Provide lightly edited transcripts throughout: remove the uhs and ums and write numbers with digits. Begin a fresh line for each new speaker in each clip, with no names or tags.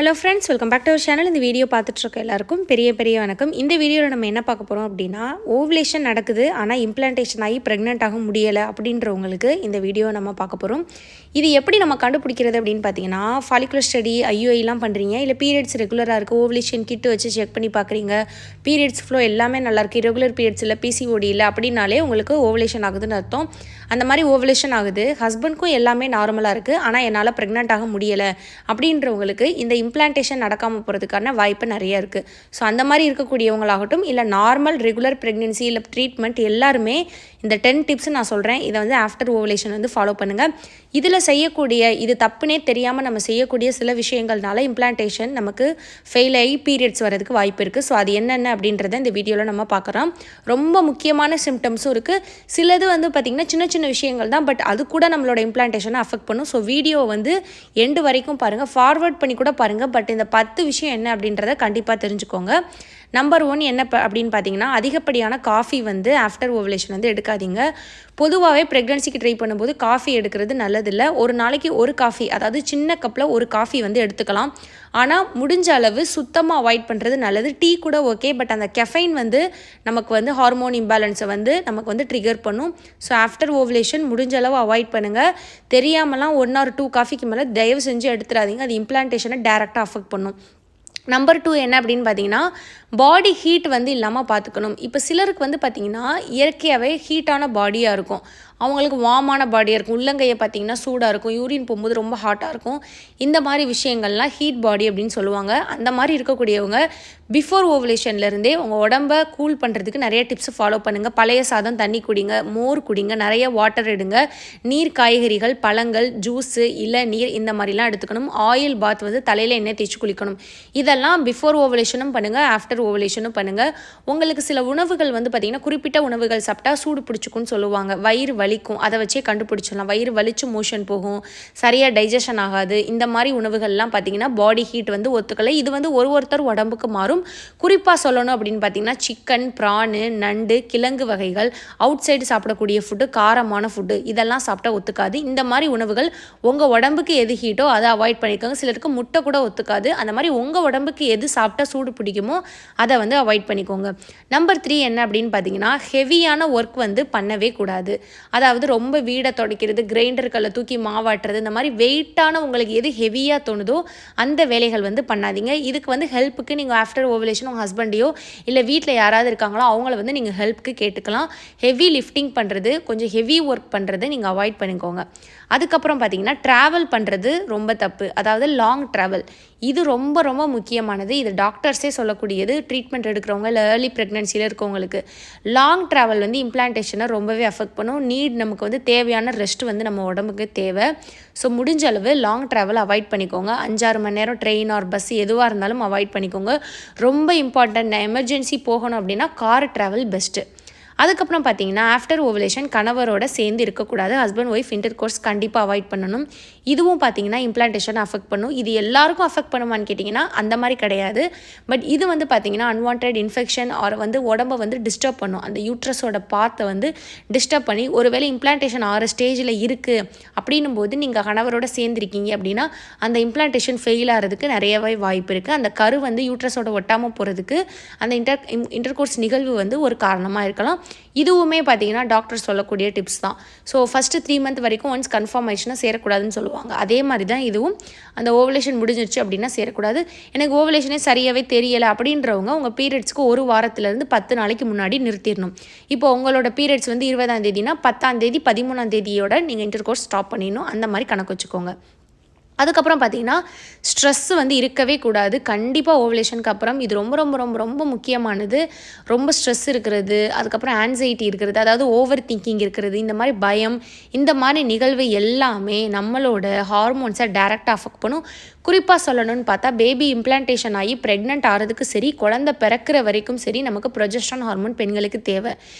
Hello friends, welcome back to our channel. இந்த video பார்த்துட்ருக்க எல்லாருக்கும் பெரிய வணக்கம். இந்த வீடியோவில் நம்ம என்ன பார்க்க போகிறோம் அப்படின்னா, ஓவுலேஷன் நடக்குது ஆனால் இம்ப்ளான்டேஷன் ஆகி ப்ரெக்னென்ட் ஆக முடியலை அப்படின்றவங்களுக்கு இந்த வீடியோ நம்ம பார்க்க போகிறோம். இது எப்படி நம்ம கண்டுபிடிக்கிறது அப்படின்னு பார்த்தீங்கன்னா, ஃபாலிகுலர் ஸ்டடி ஐயுஐலாம் பண்ணுறீங்க, இல்லை பீரியட்ஸ் ரெகுலராக இருக்குது, ஓவுலேஷன் கிட்டு வச்சு செக் பண்ணி பார்க்குறீங்க, பீரியட்ஸ் ஃப்ளோ எல்லாமே நல்லாயிருக்கு, ரெகுலர் பீரியட்ஸ் இல்லை, பிசிஓடி இல்லை அப்படின்னாலே உங்களுக்கு ஓவுலேஷன் ஆகுதுன்னு அர்த்தம். அந்த மாதிரி ஓவுலேஷன் ஆகுது, ஹஸ்பண்ட்க்கும் எல்லாமே நார்மலாக இருக்குது, ஆனால் என்னால் ப்ரெக்னென்ட் ஆக முடியலை அப்படின்றவங்களுக்கு இந்த இம்ப்ளான்டேஷன் நடக்காமல் போகிறதுக்கான வாய்ப்பு நிறைய இருக்குது. ஸோ அந்த மாதிரி இருக்கக்கூடியவங்களாகட்டும், இல்லை நார்மல் ரெகுலர் ப்ரெக்னென்சி இல்லை ட்ரீட்மெண்ட் எல்லாருமே இந்த 10 டிப்ஸ் நான் சொல்கிறேன். இதை வந்து ஆஃப்டர் ஓவுலேஷன் ஃபாலோ பண்ணுங்கள். இதில் செய்யக்கூடிய இது தப்புனே தெரியாமல் நம்ம செய்யக்கூடிய சில விஷயங்கள்னால இம்ப்ளான்டேஷன் நமக்கு ஃபெயில் ஆகி பீரியட்ஸ் வரதுக்கு வாய்ப்பு இருக்குது. ஸோ அது என்னென்ன அப்படின்றத இந்த வீடியோவில் நம்ம பார்க்குறோம். ரொம்ப முக்கியமான சிம்டம்ஸும் இருக்குது. சிலது பார்த்திங்கன்னா சின்ன சின்ன விஷயங்கள் தான், பட் அது கூட நம்மளோட இம்ப்ளான்டேஷனை அஃபெக்ட் பண்ணும். ஸோ வீடியோ எண்டு வரைக்கும் பாருங்கள், ஃபார்வர்ட் பண்ணி கூட பாருங்கள். பட் இந்த 10 விஷயம் என்ன அப்படின்றத கண்டிப்பாக தெரிஞ்சுக்கோங்க. நம்பர் 1 என்ன அப்படின்னு பார்த்தீங்கன்னா, அதிகப்படியான காஃபி ஆஃப்டர் ஓவுலேஷன் எடுக்காதீங்க. பொதுவாகவே ப்ரெக்னன்சிக்கு ட்ரை பண்ணும்போது காஃபி எடுக்கிறது நல்லதில்லை. ஒரு நாளைக்கு ஒரு காஃபி, அதாவது சின்ன கப்பில் ஒரு காஃபி எடுத்துக்கலாம். ஆனால் முடிஞ்ச அளவு சுத்தமாக அவாய்ட் பண்ணுறது நல்லது. டீ கூட ஓகே, பட் அந்த கெஃபைன் நமக்கு ஹார்மோன் இம்பேலன்ஸை நமக்கு ட்ரிகர் பண்ணும். ஸோ ஆஃப்டர் ஓவுலேஷன் முடிஞ்ச அளவு அவாய்ட் பண்ணுங்கள். தெரியாமலாம் 1 or 2 காஃபிக்கு மேலே தயவு செஞ்சு எடுத்துடாதீங்க. அது இம்ப்ளான்டேஷனை டேரெக்டாக அஃபெக்ட் பண்ணும். நம்பர் 2 என்ன அப்படின்னு பார்த்தீங்கன்னா, பாடி ஹீட் இல்லாமல் பார்த்துக்கணும். இப்போ சிலருக்கு பார்த்தீங்கன்னா இயற்கையாகவே ஹீட்டான பாடியாக இருக்கும், அவங்களுக்கு வார்மான பாடியாக இருக்கும், உள்ளங்கையை பார்த்தீங்கன்னா சூடாக இருக்கும், யூரின் போகும்போது ரொம்ப ஹாட்டாக இருக்கும். இந்த மாதிரி விஷயங்கள்லாம் ஹீட் பாடி அப்படின்னு சொல்லுவாங்க. அந்த மாதிரி இருக்கக்கூடியவங்க பிஃபோர் ஓவுலேஷன்லேருந்தே உங்கள் உடம்பை கூல் பண்ணுறதுக்கு நிறைய டிப்ஸ் ஃபாலோ பண்ணுங்கள். பழைய சாதம், தண்ணி குடிங்க, மோர் குடிங்க, நிறைய வாட்டர் எடுங்க, நீர், காய்கறிகள், பழங்கள், ஜூஸு, இளநீர் இந்த மாதிரிலாம் எடுத்துக்கணும். ஆயில் பாத் தலையில் எண்ணெய் தேய்ச்சி குளிக்கணும். இதெல்லாம் பிஃபோர் ஓவுலேஷனும் பண்ணுங்கள், ஆஃப்டர் ஓவுலேஷனும் பண்ணுங்கள். உங்களுக்கு சில உணவுகள் பார்த்திங்கன்னா குறிப்பிட்ட உணவுகள் சாப்பிட்டா சூடு பிடிச்சிக்குன்னு சொல்லுவாங்க. வயிறு வலிக்கும், அதை வச்சே கண்டுபிடிச்சிடலாம். வயிறு வலிச்சு மோஷன் போகும், சரியாக டைஜஷன் ஆகாது. இந்த மாதிரி உணவுகள்லாம் பார்த்திங்கன்னா பாடி ஹீட் ஒத்துக்கலை. இது ஒருத்தர் உடம்புக்கு மாறும். குறிப்பாக சொல்லணும் அப்படின்னு பார்த்தீங்கன்னா, சிக்கன், ப்ரானு, நண்டு, கிழங்கு வகைகள், அவுட் சைடு சாப்பிடக்கூடிய ஃபுட்டு, காரமான ஃபுட்டு இதெல்லாம் சாப்பிட்டா ஒத்துக்காது. இந்த மாதிரி உணவுகள் உங்கள் உடம்புக்கு எது ஹீட்டோ அதை அவாய்ட் பண்ணிக்கோங்க. சிலருக்கு முட்டை கூட ஒத்துக்காது. அந்த மாதிரி உங்கள் உடம்புக்கு எது சாப்பிட்டா சூடு பிடிக்குமோ அதை அவாய்ட் பண்ணிக்கோங்க. நம்பர் 3 என்ன அப்படின்னு பார்த்தீங்கன்னா, ஹெவியான ஒர்க் பண்ணவே கூடாது. அதாவது ரொம்ப வீடை துடைக்கிறது, கிரைண்டர்களை தூக்கி மாவாட்டுறது, இந்த மாதிரி வெயிட்டான உங்களுக்கு எது ஹெவியாக தோணுதோ அந்த வேலைகள் பண்ணாதீங்க. இதுக்கு ஹெல்ப்புக்கு நீங்கள் ஆஃப்டர் ஓவுலேஷன் உங்கள் ஹஸ்பண்டையோ இல்லை வீட்டில் யாராவது இருக்காங்களோ அவங்கள நீங்கள் ஹெல்ப்புக்கு கேட்டுக்கலாம். ஹெவி லிஃப்டிங் பண்ணுறது, கொஞ்சம் ஹெவி ஒர்க் பண்ணுறது நீங்கள் அவாய்ட் பண்ணிக்கோங்க. அதுக்கப்புறம் பார்த்தீங்கன்னா, ட்ராவல் பண்ணுறது ரொம்ப தப்பு. அதாவது லாங் ட்ராவல் இது ரொம்ப ரொம்ப முக்கியமானது. இது டாக்டர்ஸே சொல்லக்கூடியது. ட்ரீட்மெண்ட் எடுக்கிறவங்க இல்லை ஏர்லி ப்ரெக்னன்சியில் இருக்கவங்களுக்கு லாங் ட்ராவல் இம்ப்ளான்டேஷனை ரொம்பவே அஃபெக்ட் பண்ணும். நமக்கு தேவையான ரெஸ்ட் நம்ம உடம்புக்கு தேவை. ஸோ முடிஞ்ச அளவு லாங் ட்ராவல் அவாய்ட் பண்ணிக்கோங்க. 5-6 மணி நேரம் ட்ரெயின் ஆர் பஸ் எதுவாக இருந்தாலும் அவாய்ட் பண்ணிக்கோங்க. ரொம்ப இம்பார்ட்டன்ட், எமர்ஜென்சி போகணும் அப்படின்னா கார் ட்ராவல் பெஸ்ட்டு. அதுக்கப்புறம் பார்த்தீங்கன்னா, ஆஃப்டர் ஓவுலேஷன் கணவரோட சேர்ந்து இருக்கக்கூடாது. ஹஸ்பண்ட் ஒய்ஃப் இன்டர் கோர்ஸ் கண்டிப்பாக அவாய்ட் பண்ணணும். இதுவும் பார்த்தீங்கன்னா இம்ப்ளான்டேஷன் அஃபெக்ட் பண்ணும். இது எல்லாருக்கும் அஃபெக்ட் பண்ணுமான்னு கேட்டிங்கன்னா அந்த மாதிரி கிடையாது. பட் இது பார்த்தீங்கன்னா அன்வான்ட் இன்ஃபெக்ஷன் ஆர் உடம்பை டிஸ்டர்ப் பண்ணும். அந்த யூட்ரஸோட பார்த்தை டிஸ்டர்ப் பண்ணி, ஒருவேளை இம்ப்ளான்டேஷன் ஆகிற ஸ்டேஜில் இருக்குது அப்படின்னும் போது நீங்கள் கணவரோட சேர்ந்துருக்கீங்க அப்படின்னா அந்த இம்ப்ளான்டேஷன் ஃபெயில் ஆகிறதுக்கு நிறையவே வாய்ப்பு இருக்குது. அந்த கரு யூட்ரஸோட ஒட்டாமல் போகிறதுக்கு அந்த இன்டர் கோர்ஸ் நிகழ்வு ஒரு காரணமாக இருக்கலாம். இதுவுமே பார்த்தீங்கன்னா டாக்டர் சொல்லக்கூடிய டிப்ஸ் தான். ஸோ ஃபஸ்ட்டு 3 மந்த் வரைக்கும் ஒன்ஸ் கன்ஃபார்ம் ஆயிடுச்சுன்னா சேரக்கூடாதுன்னு சொல்லுவாங்க. அதே மாதிரி தான் இதுவும். அந்த ஓவுலேஷன் முடிஞ்சிருச்சு அப்படின்னா சேரக்கூடாது. எனக்கு ஓவுலேஷனே சரியாகவே தெரியலை அப்படின்றவங்க உங்கள் பீரியட்ஸ்க்கு 1 வாரத்துலேருந்து 10 நாளைக்கு முன்னாடி நிறுத்திடணும். இப்போ உங்களோட பீரியட்ஸ் 20ஆம் தேதினா 10ஆம் தேதி 13ஆம் தேதியோட நீங்கள் இன்டர் கோர்ஸ் ஸ்டாப் பண்ணிடணும். அந்த மாதிரி கணக்கு வச்சுக்கோங்க. அதுக்கப்புறம் பார்த்தீங்கன்னா, ஸ்ட்ரெஸ்ஸு இருக்கவே கூடாது. கண்டிப்பாக ஓவுலேஷனுக்கு அப்புறம் இது ரொம்ப ரொம்ப ரொம்ப ரொம்ப முக்கியமானது. ரொம்ப ஸ்ட்ரெஸ் இருக்கிறது, அதுக்கப்புறம் ஆன்சைட்டி இருக்கிறது, அதாவது ஓவர் திங்கிங் இருக்கிறது, இந்த மாதிரி பயம், இந்த மாதிரி நிகழ்வு எல்லாமே நம்மளோட ஹார்மோன்ஸை டைரெக்டாக அஃபெக்ட் பண்ணும். குறிப்பாக சொல்லணும்னு பார்த்தா, பேபி இம்ப்ளான்டேஷன் ஆகி ப்ரெக்னென்ட் ஆகிறதுக்கு சரி, குழந்தை பிறக்கிற வரைக்கும் சரி, நமக்கு ப்ரொஜெஸ்ட்ரான் ஹார்மோன் பெண்களுக்கு தேவை.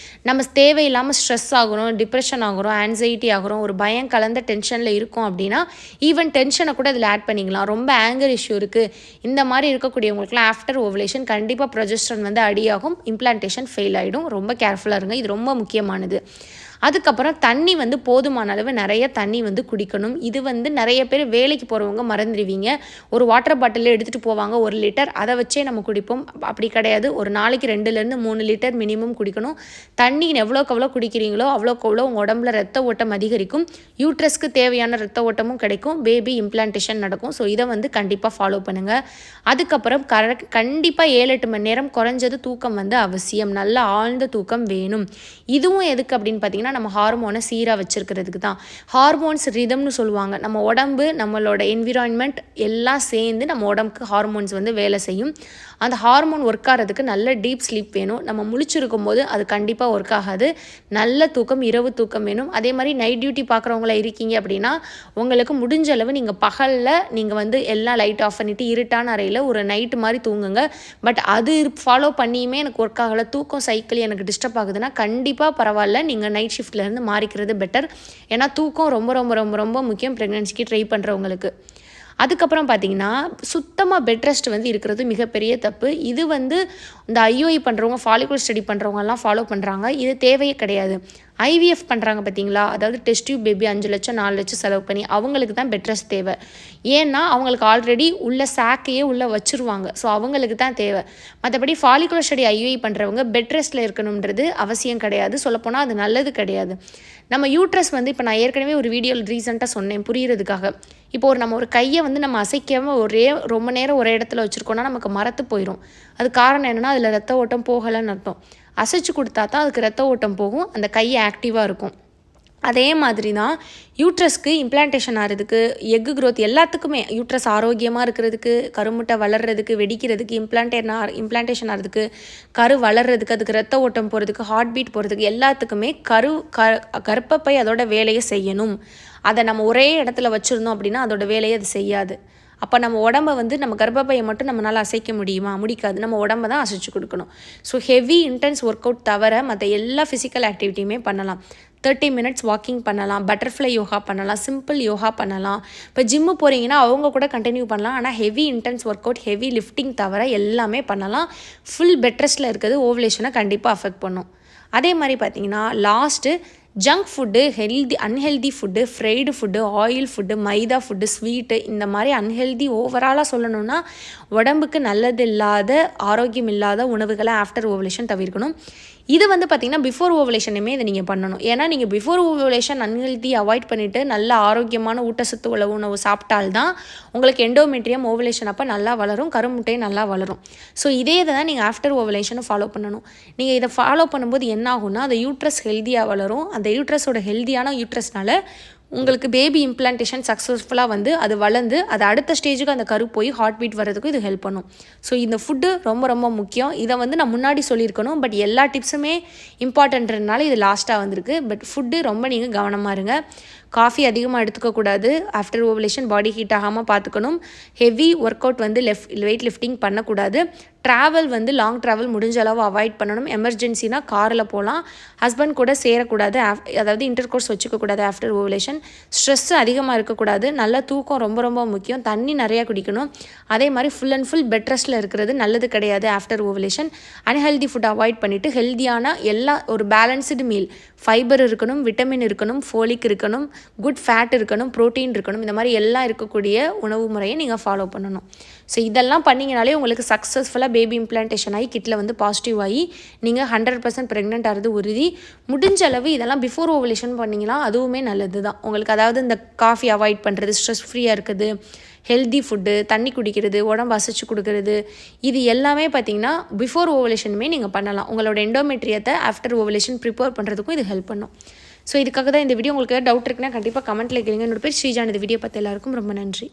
நம்ம தேவையில்லாமல் ஸ்ட்ரெஸ் ஆகிறோம், டிப்ரெஷன் ஆகிறோம், ஆன்சைட்டி ஆகிறோம், ஒரு பயம் கலந்த டென்ஷனில் இருக்கும் அப்படின்னா ஈவன் டென்ஷனை கூட இதில் ஆட் பண்ணிக்கலாம். ரொம்ப ஆங்கர் இஷ்யூ இருக்குது, இந்த மாதிரி இருக்கக்கூடியவங்களுக்குலாம் ஆஃப்டர் ஓவுலேஷன் கண்டிப்பாக ப்ரொஜெஸ்ட்ரான் அடியாகும், இம்ப்ளான்டேஷன் ஃபெயில் ஆகிடும். ரொம்ப கேர்ஃபுல்லாக இருங்க. இது ரொம்ப முக்கியமானது. அதுக்கப்புறம் தண்ணி வந்து போதுமான அளவு நிறைய தண்ணி வந்து குடிக்கணும். இது வந்து நிறைய பேர் வேலைக்கு போகிறவங்க மறந்துடுவீங்க. ஒரு வாட்டர் பாட்டிலில் எடுத்துகிட்டு போவாங்க 1 லிட்டர், அதை வச்சே நம்ம குடிப்போம். அப்படி கிடையாது. ஒரு நாளைக்கு 2லேருந்து 3 லிட்டர் மினிமம் குடிக்கணும். தண்ணி எவ்வளோக்கு எவ்வளோ குடிக்கிறீங்களோ அவ்வளோக்கு எவ்வளோ உங்கள் உடம்புல ரத்த ஓட்டம் அதிகரிக்கும், யூட்ரஸ்க்கு தேவையான ரத்த ஓட்டமும் கிடைக்கும், பேபி இம்ப்ளான்டேஷன் நடக்கும். ஸோ இதை வந்து கண்டிப்பாக ஃபாலோ பண்ணுங்கள். அதுக்கப்புறம் கண்டிப்பாக 7-8 மணி நேரம் குறைஞ்சது தூக்கம் வந்து அவசியம். நல்ல ஆழ்ந்த தூக்கம் வேணும். இதுவும் எதுக்கு அப்படின்னு பார்த்தீங்கன்னா நம்ம ஹார்மோனை சீராக வச்சுருக்கிறதுக்கு தான். ஹார்மோன்ஸ் ரிதம்னு சொல்லுவாங்க. நம்ம உடம்பு நம்மளோட என்விரான்மெண்ட் எல்லாம் சேர்ந்து நம்ம உடம்புக்கு ஹார்மோன்ஸ் வந்து வேலை செய்யும். அந்த ஹார்மோன் ஒர்க் ஆகிறதுக்கு நல்ல டீப் ஸ்லீப் வேணும். நம்ம முழிச்சிருக்கும் போது அது கண்டிப்பாக ஒர்க் ஆகாது. நல்ல தூக்கம், இரவு தூக்கம் வேணும். அதே மாதிரி நைட் டியூட்டி பார்க்குறவங்கள இருக்கீங்க அப்படின்னா உங்களுக்கு முடிஞ்ச அளவு நீங்கள் பகலில் நீங்கள் வந்து எல்லாம் லைட் ஆஃப் பண்ணிவிட்டு இருட்டான அறையில் ஒரு நைட்டு மாதிரி தூங்குங்க. பட் அது ஃபாலோ பண்ணியுமே எனக்கு ஒர்க் ஆகலை, தூக்கம் சைக்கிள் எனக்கு டிஸ்டர்ப் ஆகுதுன்னா கண்டிப்பாக பரவாயில்ல, நீங்கள் நைட் ஷிஃப்ட்லேருந்து மாறிக்கிறது பெட்டர். ஏன்னா தூக்கம் ரொம்ப ரொம்ப ரொம்ப ரொம்ப முக்கியம் ப்ரெக்னன்சிக்கு ட்ரை பண்ணுறவங்களுக்கு. அதுக்கப்புறம் பார்த்தீங்கன்னா சுத்தமாக பெட் ரெஸ்ட் வந்து இருக்கிறது மிகப்பெரிய தப்பு. இது வந்து இந்த ஐஓஐ பண்ணுறவங்க, ஃபாலிகுலர் ஸ்டடி பண்ணுறவங்கலாம் ஃபாலோ பண்ணுறாங்க. இது தேவையே கிடையாது. ஐவிஎஃப் பண்ணுறாங்க பார்த்தீங்களா, அதாவது டெஸ்ட் டியூப் பேபி 5 லட்சம் 4 லட்சம் செலவு பண்ணி அவங்களுக்கு தான் பெட் ரெஸ்ட் தேவை. ஏன்னா அவங்களுக்கு ஆல்ரெடி உள்ள சாக்கையே உள்ளே வச்சுருவாங்க. ஸோ அவங்களுக்கு தான் தேவை. மற்றபடி ஃபாலிகுலர் ஸ்டடி ஐஓஐ பண்ணுறவங்க பெட் ரெஸ்ட்டில் இருக்கணுன்றது அவசியம் கிடையாது. சொல்லப்போனால் அது நல்லது கிடையாது. நம்ம யூட்ரஸ் வந்து இப்போ நான் ஏற்கனவே ஒரு வீடியோவில் ரீசெண்டாக சொன்னேன் புரிகிறதுக்காக. இப்போ நம்ம ஒரு கையை வந்து நம்ம அசைக்காமல் ரொம்ப நேரம் ஒரே இடத்துல வச்சுருக்கோன்னா நமக்கு மரத்து போயிடும். அது காரணம் என்னென்னா அதில் ரத்த ஓட்டம் போகலைன்னு அர்த்தம். அசைச்சு கொடுத்தா தான் அதுக்கு ரத்த ஓட்டம் போகும், அந்த கையை ஆக்டிவாக இருக்கும். அதே மாதிரி தான் யூட்ரஸ்க்கு இம்ப்ளான்டேஷன் ஆகிறதுக்கு, எக்கு க்ரோத் எல்லாத்துக்குமே, யூட்ரஸ் ஆரோக்கியமாக இருக்கிறதுக்கு, கருமுட்டை வளர்கிறதுக்கு, வெடிக்கிறதுக்கு, இம்ப்ளான்டேஷன் ஆகிறதுக்கு, கரு வளர்கிறதுக்கு, அதுக்கு ரத்த ஓட்டம் போகிறதுக்கு, ஹார்ட் பீட் போகிறதுக்கு எல்லாத்துக்குமே கர்ப்பப்பை அதோட வேலையை செய்யணும். அதை நம்ம ஒரே இடத்துல வச்சுருந்தோம் அப்படின்னா அதோட வேலையை அது செய்யாது. அப்போ நம்ம உடம்பை வந்து நம்ம கர்ப்பப்பையை மட்டும் நம்மளால் அசைக்க முடியுமா? முடிக்காது. நம்ம உடம்பை தான் அசைச்சு கொடுக்கணும். So heavy intense work out தவிர மற்ற எல்லா ஃபிசிக்கல் ஆக்டிவிட்டியுமே பண்ணலாம். 30 மினிட்ஸ் வாக்கிங் பண்ணலாம், பட்டர்ஃப்ளை யோகா பண்ணலாம், சிம்பிள் யோகா பண்ணலாம். இப்போ ஜிம்மு போகிறீங்கன்னா அவங்க கூட கண்டினியூ பண்ணலாம். ஆனால் heavy intense work out, heavy lifting தவிர எல்லாமே பண்ணலாம். ஃபுல் பெட் ரெஸ்ட்டில் இருக்கிறது ஓவலேஷனை கண்டிப்பாக அஃபெக்ட் பண்ணும். அதே மாதிரி பார்த்தீங்கன்னா last junk food, unhealthy food, fried food, oil food, maida food, sweet, இந்த மாதிரி அன்ஹெல்தி ஓவராலாக சொல்லணும்னா உடம்புக்கு நல்லது இல்லாத, ஆரோக்கியம் இல்லாத உணவுகளை ஆஃப்டர் ஓவலேஷன் தவிர்க்கணும். இது வந்து பார்த்திங்கன்னா பிஃபோர் ஓவலேஷனுமே இதை நீங்கள் பண்ணணும். ஏன்னா நீங்கள் பிஃபோர் ஓவலேஷன் அன்ஹெல்தி அவாய்ட் பண்ணிவிட்டு நல்ல ஆரோக்கியமான ஊட்டச்சத்து உள்ள உணவு சாப்பிட்டால்தான் உங்களுக்கு எண்டோமெட்ரியம் ஓவலேஷன் அப்போ நல்லா வளரும், கருமுட்டையும் நல்லா வளரும். ஸோ இதே தான் நீங்கள் ஆஃப்டர் ஓவலேஷனை ஃபாலோ பண்ணணும். நீங்கள் இதை ஃபாலோ பண்ணும்போது என்ன ஆகும்னா அந்த யூட்ரஸ் ஹெல்த்தியாக வளரும். அந்த யூட்ரஸோட ஹெல்த்தியான யூட்ரஸ்னால உங்களுக்கு பேபி இம்ப்ளான்டேஷன் சக்ஸஸ்ஃபுல்லாக வந்து அது வளர்ந்து அது அடுத்த ஸ்டேஜுக்கு அந்த கரு போய் ஹார்ட் பீட் வர்றதுக்கும் இது ஹெல்ப் பண்ணும். ஸோ இந்த ஃபுட்டு ரொம்ப ரொம்ப முக்கியம். இதை வந்து நான் முன்னாடி சொல்லியிருக்கணும், பட் எல்லா டிப்ஸுமே இம்பார்ட்டன்றதுனால இது லாஸ்ட்டாக வந்திருக்கு. பட் ஃபுட்டு ரொம்ப நீங்கள் கவனமாக இருங்க. காஃபி அதிகமாக எடுத்துக்கக்கூடாது. ஆஃப்டர் ஓவலேஷன் பாடி ஹீட் ஆகாமல் பார்த்துக்கணும். ஹெவி ஒர்க் அவுட் வந்து வெயிட் லிஃப்டிங் பண்ணக்கூடாது. ட்ராவல் வந்து லாங் ட்ராவல் முடிஞ்ச அளவு அவாய்ட் பண்ணணும். எமர்ஜென்சினா காரில் போகலாம். ஹஸ்பண்ட் கூட சேரக்கூடாது, அதாவது இன்டர்கோர்ஸ் வச்சுக்கக்கூடாது ஆஃப்டர் ஓவலேஷன். ஸ்ட்ரெஸ்ஸு அதிகமாக இருக்கக்கூடாது. நல்ல தூக்கம் ரொம்ப ரொம்ப முக்கியம். தண்ணி நிறையா குடிக்கணும். அதே மாதிரி ஃபுல் அண்ட் ஃபுல் பெட் ரெஸ்ட்டில் இருக்கிறது நல்லது கிடையாது after ovulation. Unhealthy food avoid பண்ணிவிட்டு ஹெல்த்தியான ஒரு பேலன்ஸ்டு மீல், ஃபைபர் இருக்கணும், விட்டமின் இருக்கணும், ஃபோலிக் இருக்கணும், குட் ஃபேட் இருக்கணும், ப்ரோட்டீன் இருக்கணும். இந்த மாதிரி எல்லாம் இருக்கக்கூடிய உணவு முறையை நீங்கள் ஃபாலோ பண்ணணும். ஸோ இதெல்லாம் பண்ணிங்கனாலே உங்களுக்கு சக்ஸஸ்ஃபுல்லாக பேபி இம்ப்ளான்டேஷன் ஆகி கிட்டில் வந்து பாசிட்டிவ் ஆகி நீங்கள் 100% ப்ரெக்னென்ட் ஆகிறது உறுதி. முடிஞ்ச அளவு இதெல்லாம் பிஃபோர் ஓவலேஷன் பண்ணிங்கன்னா அதுவுமே நல்லது தான் உங்களுக்கு. அதாவது இந்த காஃபி அவாய்ட் பண்ணுறது, ஸ்ட்ரெஸ் ஃப்ரீயாக இருக்குது, ஹெல்தி ஃபுட்டு, தண்ணி குடிக்கிறது, உடம்பு அசைச்சு கொடுக்கறது, இது எல்லாமே பார்த்திங்கன்னா பிஃபோர் ஓவலேஷனுமே நீங்கள் பண்ணலாம். உங்களோட எண்டோமெட்ரியத்தை ஆஃப்டர் ஓவலேஷன் ப்ரிப்பேர் பண்ணுறதுக்கும் இது ஹெல்ப் பண்ணும். ஸோ இதுக்காக தான் இந்த வீடியோ. உங்களுக்கு டவுட் இருக்குன்னா கண்டிப்பாக கமெண்ட்டில் கேளுங்க. என்னோட பேர் ஸ்ரீஜான். இந்த வீடியோ பார்த்து எல்லாருக்கும் ரொம்ப நன்றி.